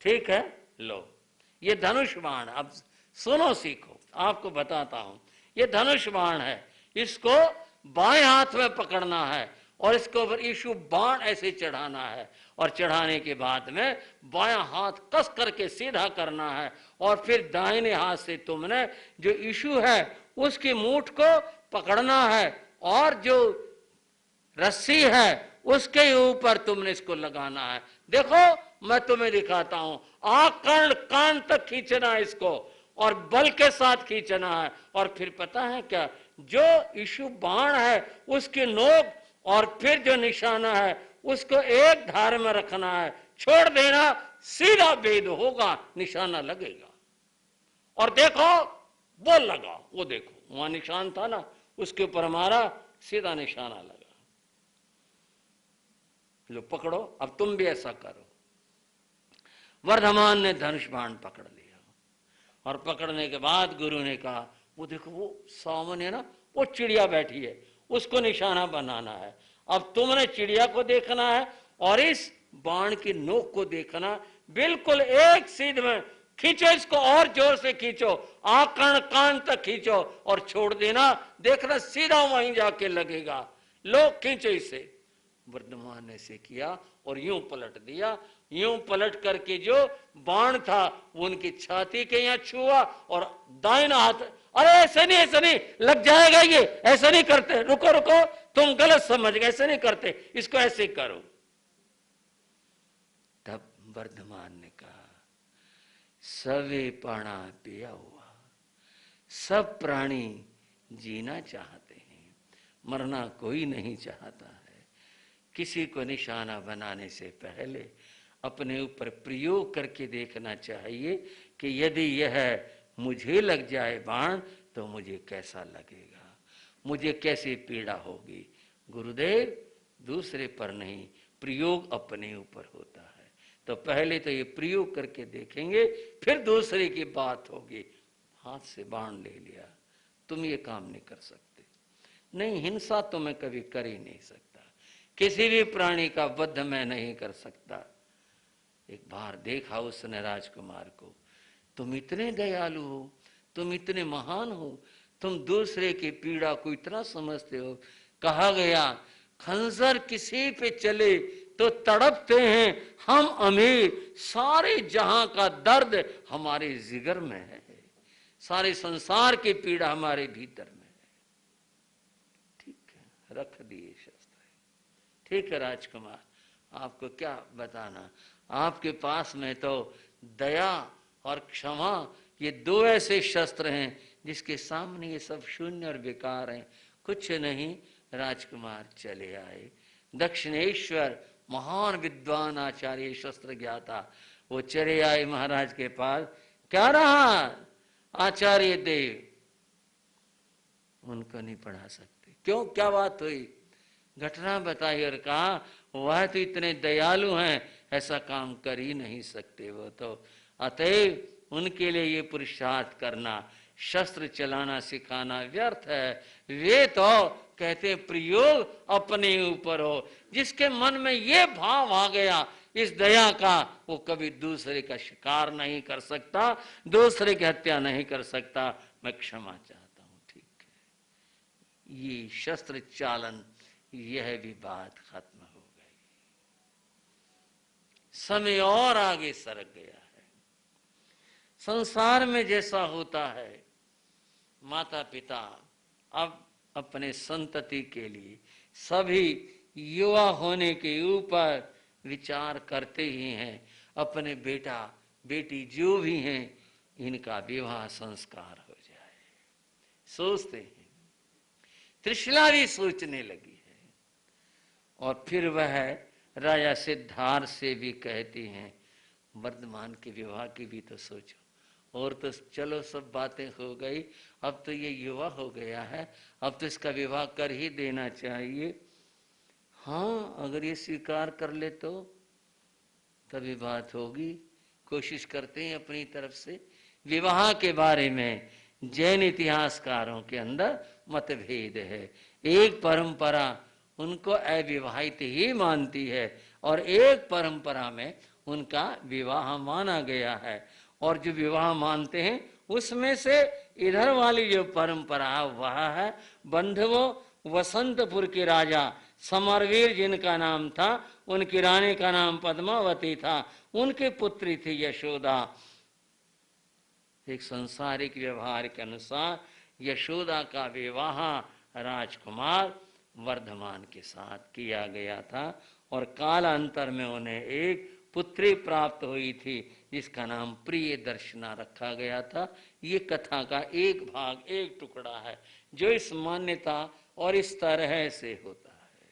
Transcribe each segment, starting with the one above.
ठीक है, लो ये धनुष बाण, अब सुनो सीखो, आपको बताता हूं। ये धनुष बाण है, इसको बाएं हाथ में पकड़ना है और इसके ऊपर यीशु बाण ऐसे चढ़ाना है, और चढ़ाने के बाद में बायां हाथ कस करके सीधा करना है, और फिर दाहिने हाथ से तुमने जो यीशु है उसकी मूठ को पकड़ना है, और जो रस्सी है उसके ऊपर तुमने इसको लगाना है। देखो मैं तुम्हें दिखाता हूं, आकर्ण कान तक खींचना है इसको, और बल के साथ खींचना है। और फिर पता है क्या, जो यीशु बाण है उसकी नोक और फिर जो निशाना है उसको एक धार में रखना है, छोड़ देना, सीधा भेद होगा, निशाना लगेगा। और देखो वो लगा, वो देखो वहां निशान था ना, उसके ऊपर हमारा सीधा निशाना लगा। लो पकड़ो, अब तुम भी ऐसा करो। वर्धमान ने धनुष बाण पकड़ लिया, और पकड़ने के बाद गुरु ने कहा, वो देखो वो सामने ना वो चिड़िया बैठी है, उसको निशाना बनाना है। अब तुमने चिड़िया को देखना है और इस बाण की नोक को देखना, बिल्कुल एक सीध में खींचो इसको, और जोर से खींचो, आकर्ण कान तक खींचो और छोड़ देना, देखना सीधा वहीं जाके लगेगा। लो खींचो इसे। वर्धमान ने ऐसे किया और यूं पलट दिया, यूं पलट करके जो बाण था वो उनकी छाती के यहां छुआ, और दाहिना हाथ, अरे ऐसे नहीं, ऐसे नहीं, लग जाएगा ये, ऐसे नहीं करते, रुको रुको, तुम गलत समझ गए, ऐसे नहीं करते, इसको ऐसे करो। तब वर्धमान ने कहा, सवे पाणा पिया हुआ, सब प्राणी जीना चाहते हैं, मरना कोई नहीं चाहता है। किसी को निशाना बनाने से पहले अपने ऊपर प्रयोग करके देखना चाहिए कि यदि यह मुझे लग जाए बाण तो मुझे कैसा लगेगा, मुझे कैसी पीड़ा होगी। गुरुदेव, दूसरे पर नहीं, प्रयोग अपने ऊपर होता है। तो पहले तो ये प्रयोग करके देखेंगे, फिर दूसरे की बात होगी। हाथ से बाण ले लिया, तुम ये काम नहीं कर सकते। नहीं, हिंसा तो मैं कभी कर ही नहीं सकता, किसी भी प्राणी का वध मैं नहीं कर सकता। एक बार देखा उसने राजकुमार को, तुम इतने दयालु हो, तुम इतने महान हो, तुम दूसरे की पीड़ा को इतना समझते हो। कहा गया, खंजर किसी पे चले तो तड़पते हैं हम अमीर, सारे जहां का दर्द हमारे जिगर में है, सारे संसार की पीड़ा हमारे भीतर में है। ठीक है, रख दिए शस्त्र। ठीक है राजकुमार, आपको क्या बताना, आपके पास में तो दया और क्षमा, ये दो ऐसे शस्त्र हैं जिसके सामने ये सब शून्य और बेकार हैं, कुछ नहीं। राजकुमार चले आए। दक्षिणेश्वर महान विद्वान आचार्य शस्त्र ज्ञाता, वो चले आए महाराज के पास। क्या रहा आचार्य देव? उनको नहीं पढ़ा सकते। क्यों, क्या बात हुई? घटना बताई और कहा, वह तो इतने दयालु हैं, ऐसा काम कर ही नहीं सकते वो तो, अतएव उनके लिए ये पुरुषार्थ करना, शस्त्र चलाना सिखाना व्यर्थ है। वे तो कहते हैं प्रयोग अपने ऊपर हो। जिसके मन में ये भाव आ गया इस दया का, वो कभी दूसरे का शिकार नहीं कर सकता, दूसरे की हत्या नहीं कर सकता। मैं क्षमा चाहता हूं, ठीक है। ये शस्त्र चालन, यह भी बात खत्म हो गई। समय और आगे सरक गया है। संसार में जैसा होता है, माता पिता अब अपने संतति के लिए सभी युवा होने के ऊपर विचार करते ही हैं। अपने बेटा बेटी जो भी हैं, इनका विवाह संस्कार हो जाए, सोचते हैं। त्रिशला भी सोचने लगी है, और फिर वह राजा सिद्धार्थ से भी कहती हैं, वर्धमान के विवाह की भी तो सोचो। और तो चलो सब बातें हो गई, अब तो ये युवा हो गया है, अब तो इसका विवाह कर ही देना चाहिए। हाँ, अगर ये स्वीकार कर ले तो तभी बात होगी। कोशिश करते हैं अपनी तरफ से। विवाह के बारे में जैन इतिहासकारों के अंदर मतभेद है। एक परंपरा उनको अविवाहित ही मानती है, और एक परंपरा में उनका विवाह माना गया है। और जो विवाह मानते हैं उसमें से इधर वाली जो परंपरा वह है बंधुओ वसंतपुर के राजा समरवीर जिनका नाम था, उनकी रानी का नाम पद्मावती था, उनकी पुत्री थी यशोदा। एक सांसारिक व्यवहार के अनुसार यशोदा का विवाह राजकुमार वर्धमान के साथ किया गया था और कालांतर में उन्हें एक पुत्री प्राप्त हुई थी जिसका नाम प्रिय दर्शना रखा गया था। ये कथा का एक भाग, एक टुकड़ा है जो इस मान्यता और इस तरह से होता है।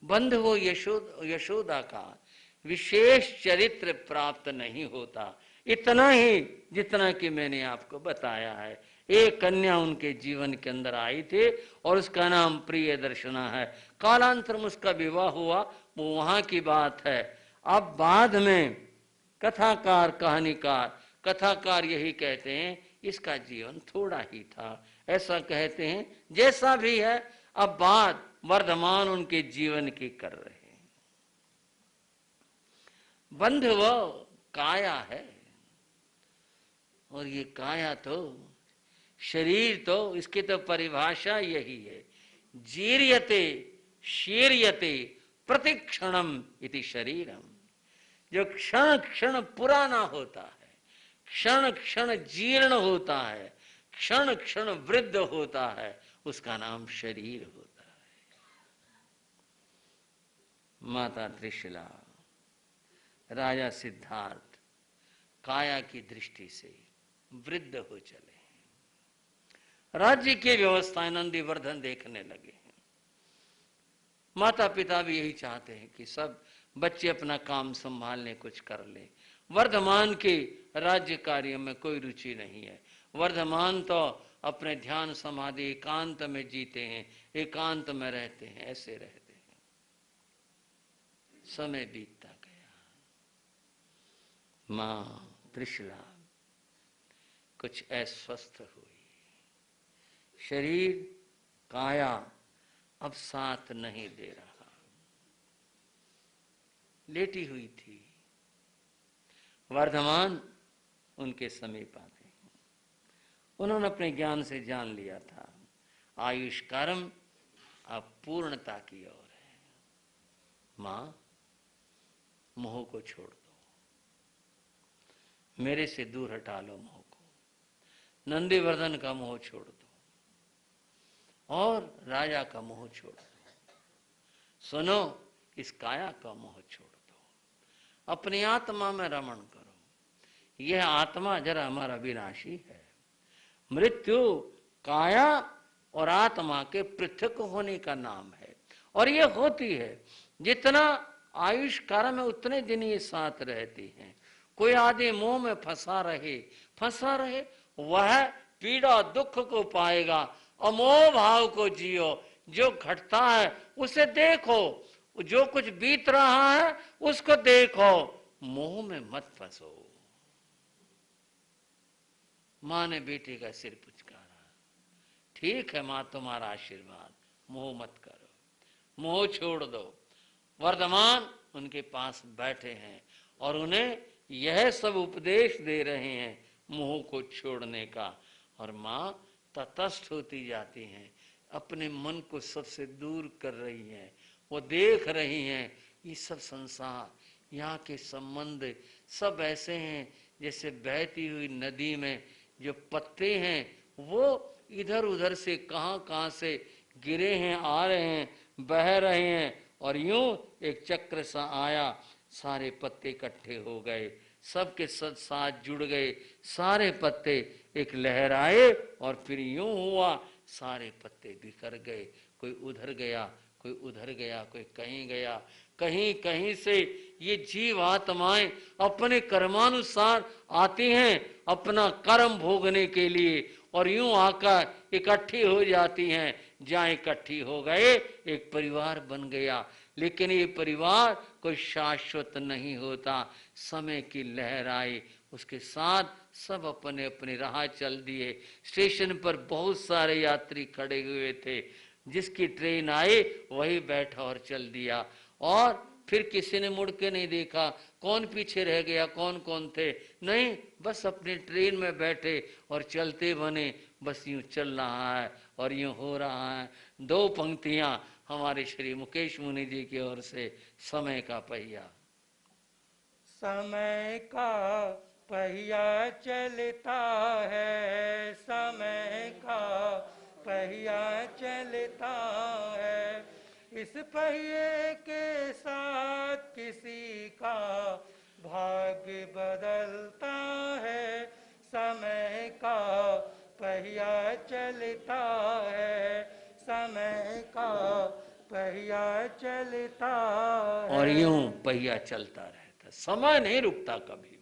बंधुओं यशोदा का विशेष चरित्र प्राप्त नहीं होता, इतना ही जितना कि मैंने आपको बताया है। एक कन्या उनके जीवन के अंदर आई थी और उसका नाम प्रिय दर्शना है। कालांतर में उसका विवाह हुआ, वो वहां की बात है। अब बाद में कथाकार कथाकार यही कहते हैं इसका जीवन थोड़ा ही था, ऐसा कहते हैं। जैसा भी है, अब बात वर्धमान उनके जीवन की कर रहे हैं। बंधुव काया है और ये काया तो शरीर, तो इसकी तो परिभाषा यही है, जीर्यते शीर्यते प्रतिक्षणम इति शरीरम। जो क्षण क्षण पुराना होता है, क्षण क्षण जीर्ण होता है, क्षण क्षण वृद्ध होता है, उसका नाम शरीर होता है। माता त्रिशला, राजा सिद्धार्थ काया की दृष्टि से वृद्ध हो चले हैं। राज्य की व्यवस्था नंदीवर्धन देखने लगे हैं। माता पिता भी यही चाहते हैं कि सब बच्चे अपना काम संभालने कुछ कर ले। वर्धमान के राज्य कार्य में कोई रुचि नहीं है। वर्धमान तो अपने ध्यान समाधि एकांत में जीते हैं, एकांत में रहते हैं, ऐसे रहते हैं। समय बीतता गया। मां त्रिशला कुछ अस्वस्थ हुई। शरीर काया अब साथ नहीं दे रहा। लेटी हुई थी। वर्धमान उनके समीप आते हैं। उन्होंने अपने ज्ञान से जान लिया था आयुष कर्म अब पूर्णता की ओर है। मां, मोह को छोड़ दो, मेरे से दूर हटा लो मोह को, नंदीवर्धन का मोह छोड़ दो और राजा का मोह छोड़ दो। सुनो, इस काया का मोह छोड़ दो, अपनी आत्मा में रमण करो। यह आत्मा जरा हमारा विनाशी है। मृत्यु काया और आत्मा के पृथक होने का नाम है और ये होती है। जितना आयुष काल में उतने दिन ये साथ रहती हैं। कोई आदि मोह में फंसा रहे, वह पीड़ा दुख को पाएगा। अमोह भाव को जियो, जो घटता है उसे देखो, जो कुछ बीत रहा है उसको देखो, मोह में मत फंसो। मां ने बेटे का सिर पुचकारा। ठीक है मां, तुम्हारा आशीर्वाद, मोह मत करो, मोह छोड़ दो। वर्धमान उनके पास बैठे हैं और उन्हें यह सब उपदेश दे रहे हैं मोह को छोड़ने का। और मां तटस्थ होती जाती हैं, अपने मन को सबसे दूर कर रही हैं। वो देख रही हैं ये सब संसार, यहाँ के संबंध सब ऐसे हैं जैसे बहती हुई नदी में जो पत्ते हैं वो इधर उधर से कहाँ से गिरे हैं, आ रहे हैं, बह रहे हैं। और यूं एक चक्र सा आया, सारे पत्ते इकट्ठे हो गए, सबके साथ जुड़ गए। सारे पत्ते एक लहर आए और फिर यूं हुआ, सारे पत्ते बिखर गए। कोई उधर गया, कोई उधर गया, कोई कहीं गया। कहीं कहीं से ये जीव आत्माएं अपने कर्मानुसार आती हैं अपना कर्म भोगने के लिए और यूं आकर इकट्ठी हो जाती हैं। जहां इकट्ठी हो गए एक परिवार बन गया। लेकिन ये परिवार कोई शाश्वत नहीं होता। समय की लहर आई, उसके साथ सब अपने अपने राह चल दिए। स्टेशन पर बहुत सारे यात्री खड़े हुए थे। जिसकी ट्रेन आई वही बैठा और चल दिया। और फिर किसी ने मुड़ के नहीं देखा कौन पीछे रह गया, कौन कौन थे, नहीं, बस अपनी ट्रेन में बैठे और चलते बने, बस यूं चल रहा है और यूं हो रहा है। दो पंक्तियां हमारे श्री मुकेश मुनि जी की ओर से, समय का पहिया। समय का पहिया चलता है, समय का पहिया चलता है, इस पहिए के साथ किसी का भाग्य बदलता है। समय का पहिया चलता है, समय का पहिया चलता और है। यूं पहिया चलता रहता, समय नहीं रुकता कभी भी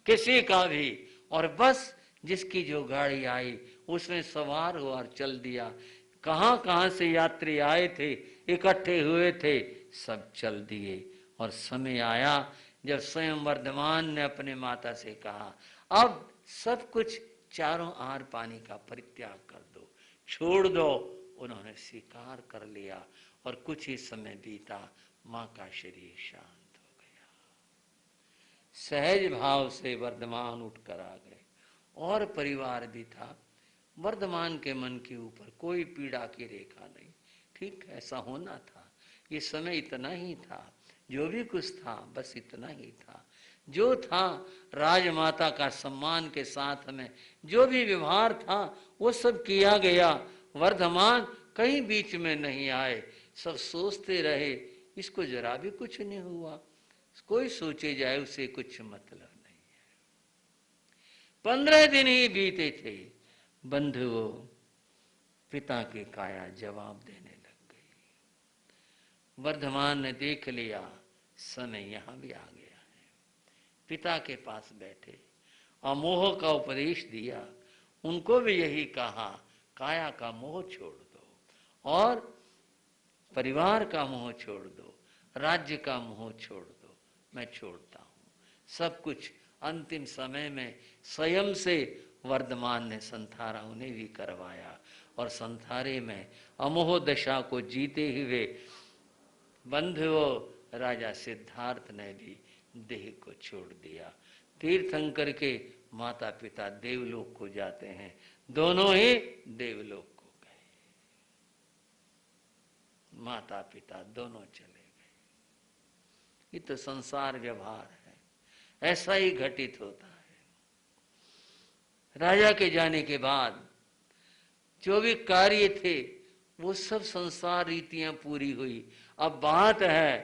किसी का भी। और बस जिसकी जो गाड़ी आई उसमें सवार हुआ और चल दिया। कहां कहां से यात्री आए थे, इकट्ठे हुए थे, सब चल दिए। और समय आया जब स्वयं वर्धमान ने अपने माता से कहा, अब सब कुछ चारों आर पानी का परित्याग कर दो, छोड़ दो। उन्होंने स्वीकार कर लिया और कुछ ही समय बीता, मां का शरीर शांत हो गया। सहज भाव से वर्धमान उठकर आ गए और परिवार भी था। वर्धमान के मन के ऊपर कोई पीड़ा की रेखा नहीं। ठीक, ऐसा होना था, ये समय इतना ही था, जो भी कुछ था बस इतना ही था। जो था राजमाता का सम्मान के साथ में जो भी व्यवहार था वो सब किया गया। वर्धमान कहीं बीच में नहीं आए, सब सोचते रहे इसको जरा भी कुछ नहीं हुआ, कोई सोचे जाए उसे कुछ मतलब नहीं है। 15 दिन ही बीते थे, बंधुओं पिता की काया जवाब देने लग गई। वर्धमान ने देख लिया समय यहां भी आ गया है, पिता के पास बैठे अमोह का उपदेश दिया। उनको भी यही कहा, काया का मोह छोड़ दो और परिवार का मोह छोड़ दो, राज्य का मोह छोड़ दो, मैं छोड़ता हूं सब कुछ। अंतिम समय में स्वयं से वर्धमान ने संथारा उन्हें भी करवाया और संथारे में अमोह दशा को जीते हुए बंधुओं राजा सिद्धार्थ ने भी देह को छोड़ दिया। तीर्थंकर के माता पिता देवलोक को जाते हैं, दोनों ही देवलोक को गए, माता पिता दोनों चले गए। ये तो संसार व्यवहार है, ऐसा ही घटित होता है। राजा के जाने के बाद जो भी कार्य थे वो सब संसार रीतियां पूरी हुई। अब बात है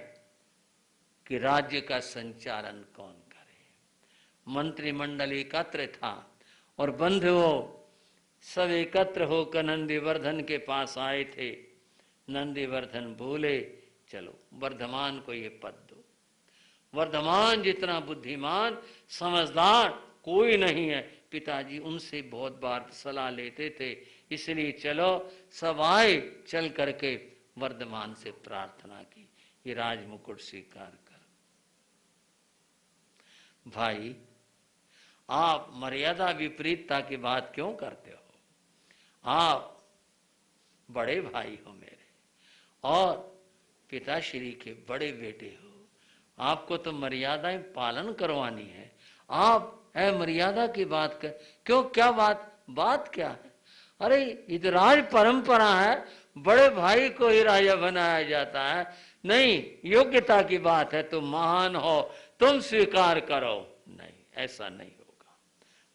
कि राज्य का संचालन कौन करे। मंत्रिमंडल एकत्र था और बंधुओं सब एकत्र होकर नंदीवर्धन के पास आए थे। नंदीवर्धन बोले, चलो वर्धमान को ये पद दो। वर्धमान जितना बुद्धिमान समझदार कोई नहीं है। पिताजी उनसे बहुत बार सलाह लेते थे, इसलिए चलो सब आए। चल करके वर्धमान से प्रार्थना की, ये राज मुकुट स्वीकार कर। भाई आप मर्यादा विपरीतता की बात क्यों करते हो? आप बड़े भाई हो मेरे और पिताश्री के बड़े बेटे हो, आपको तो मर्यादाएं पालन करवानी है। आप मर्यादा की बात कर क्यों? क्या बात क्या है? अरे ये राज परंपरा है, बड़े भाई को ही राजा बनाया जाता है। नहीं, योग्यता की बात है, तुम महान हो, तुम स्वीकार करो। नहीं, ऐसा नहीं होगा,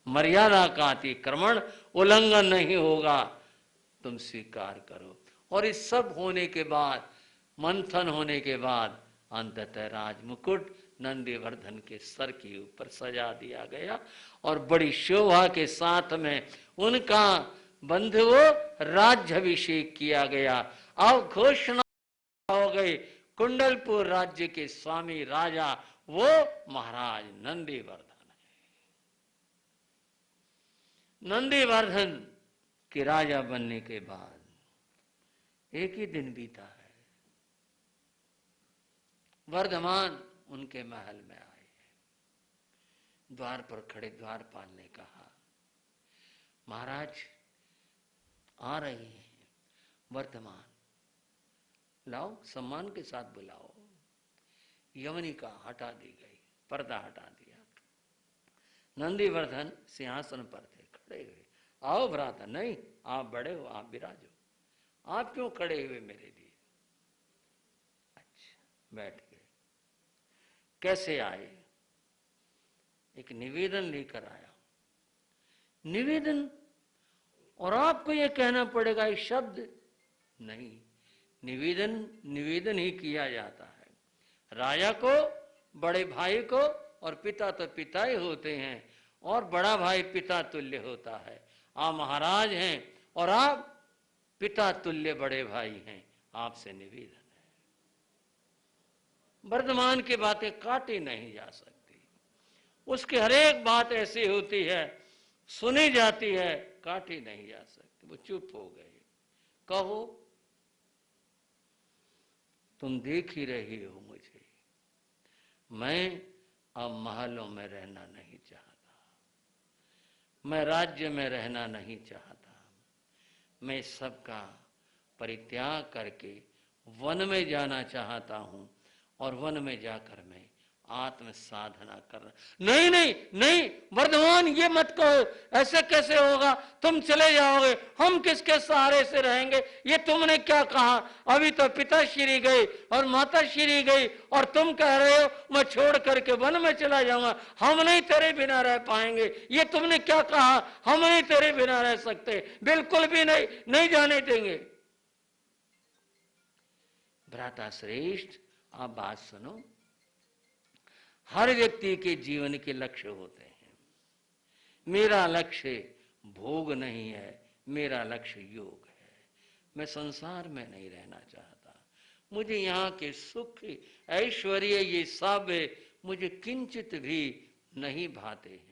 मर्यादा का अतिक्रमण उल्लंघन नहीं होगा, तुम स्वीकार करो। और इस सब होने के बाद, मंथन होने के बाद अंततः राज मुकुट नंदीवर्धन के सर के ऊपर सजा दिया गया और बड़ी शोभा के साथ में उनका बंधुओं राज्याभिषेक किया गया। अब घोषणा हो गई, कुंडलपुर राज्य के स्वामी राजा वो महाराज नंदीवर्धन है। नंदीवर्धन के राजा बनने के बाद एक ही दिन बीता है, वर्धमान उनके महल में आए। द्वार पर खड़े द्वारपाल ने कहा, महाराज आ रहे हैं, वर्धमान लाओ, सम्मान के साथ बुलाओ। यवनिका हटा दी गई, पर्दा हटा दिया। नंदीवर्धन सिंहासन पर थे, खड़े हुए, आओ भ्राता। नहीं, आप बड़े हो, आप विराजो, आप क्यों खड़े हुए मेरे लिए? अच्छा, बैठ गए। कैसे आए? एक निवेदन लेकर आया। निवेदन, और आपको यह कहना पड़ेगा एक शब्द नहीं, निवेदन निवेदन ही किया जाता है। राजा को, बड़े भाई को, और पिता तो पिता ही होते हैं, और बड़ा भाई पिता तुल्य होता है। आप महाराज हैं और आप पिता तुल्य बड़े भाई हैं, आपसे निवेदन है। वर्तमान की बातें काटी नहीं जा सकती, उसकी हर एक बात ऐसी होती है, सुनी जाती है, काटी नहीं जा सकती। वो चुप हो गए। कहो, तुम देख ही रही हो मुझे, मैं अब महलों में रहना नहीं चाहता, मैं राज्य में रहना नहीं चाहता, मैं सबका परित्याग करके वन में जाना चाहता हूं, और वन में जाकर मैं आत्म साधना करना। नहीं नहीं नहीं, वर्धमान ये मत कहो, ऐसे कैसे होगा, तुम चले जाओगे, हम किसके सहारे से रहेंगे? ये तुमने क्या कहा? अभी तो पिता श्री गई और माता श्री गई, और तुम कह रहे हो मैं छोड़ करके वन में चला जाऊंगा, हम नहीं तेरे बिना रह पाएंगे। ये तुमने क्या कहा? हम नहीं तेरे बिना रह सकते, बिल्कुल भी नहीं, नहीं जाने देंगे। भ्राता श्रेष्ठ, आप बात सुनो। हर व्यक्ति के जीवन के लक्ष्य होते हैं। मेरा लक्ष्य भोग नहीं है, मेरा लक्ष्य योग है। मैं संसार में नहीं रहना चाहता, मुझे यहाँ के सुख ऐश्वर्य ये सब मुझे किंचित भी नहीं भाते हैं।